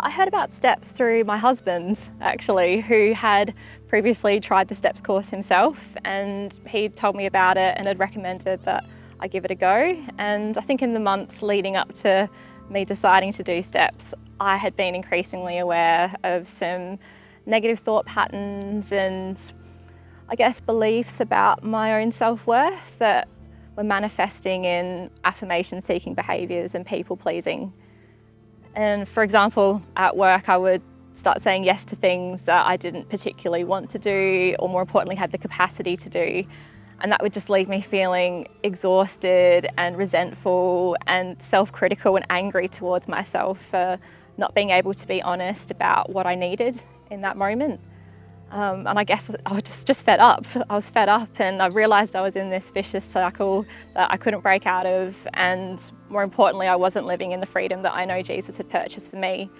I heard about steps through my husband, actually, who had previously tried the steps course himself, and he told me about it and had recommended that I give it a go. And I think in the months leading up to me deciding to do steps, I had been increasingly aware of some negative thought patterns and I guess beliefs about my own self-worth that were manifesting in affirmation-seeking behaviours and people-pleasing. And for example, at work I would start saying yes to things that I didn't particularly want to do, or more importantly had the capacity to do. And that would just leave me feeling exhausted and resentful and self-critical and angry towards myself for not being able to be honest about what I needed in that moment. And I guess I was just fed up. I was fed up and I realised I was in this vicious cycle that I couldn't break out of, and more importantly, I wasn't living in the freedom that I know Jesus had purchased for me.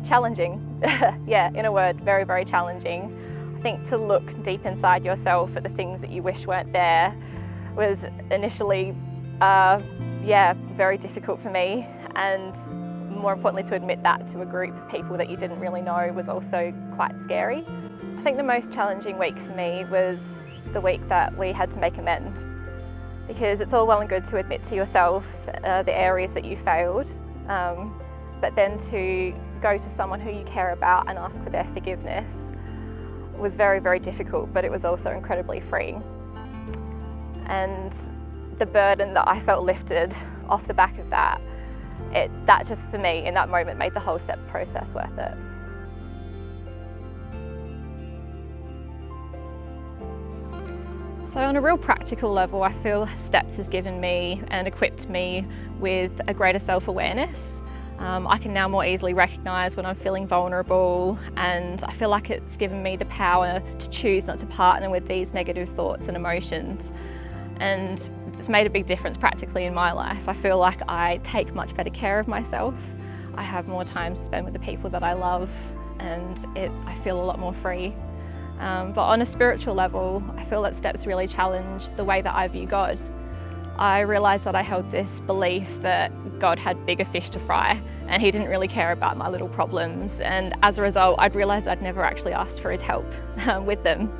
Challenging. Yeah, in a word, very, very challenging. I think to look deep inside yourself at the things that you wish weren't there was initially very difficult for me, and more importantly to admit that to a group of people that you didn't really know was also quite scary. I think the most challenging week for me was the week that we had to make amends, because it's all well and good to admit to yourself the areas that you failed, but then to go to someone who you care about and ask for their forgiveness was very, very difficult, but it was also incredibly freeing. And the burden that I felt lifted off the back of that, that just for me in that moment made the whole step process worth it. So on a real practical level, I feel steps has given me and equipped me with a greater self-awareness. I can now more easily recognise when I'm feeling vulnerable, and I feel like it's given me the power to choose not to partner with these negative thoughts and emotions. And it's made a big difference practically in my life. I feel like I take much better care of myself. I have more time to spend with the people that I love, and I feel a lot more free. But on a spiritual level, I feel that steps really challenged the way that I view God. I realised that I held this belief that God had bigger fish to fry and he didn't really care about my little problems, and as a result I'd realised I'd never actually asked for his help with them.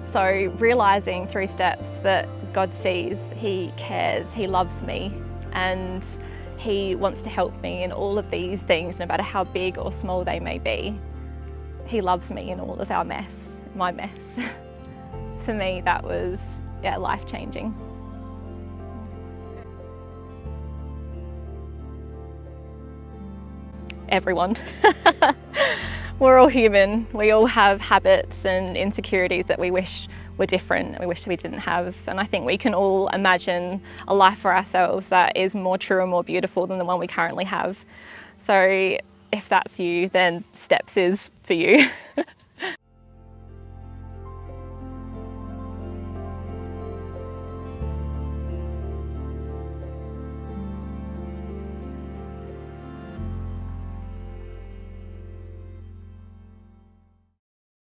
So realising through steps that God sees, he cares, he loves me, and he wants to help me in all of these things, no matter how big or small they may be. He loves me in all of our mess, my mess. For me, that was life-changing. Everyone. We're all human. We all have habits and insecurities that we wish were different, we wish we didn't have. And I think we can all imagine a life for ourselves that is more true and more beautiful than the one we currently have. So if that's you, then Steps is for you.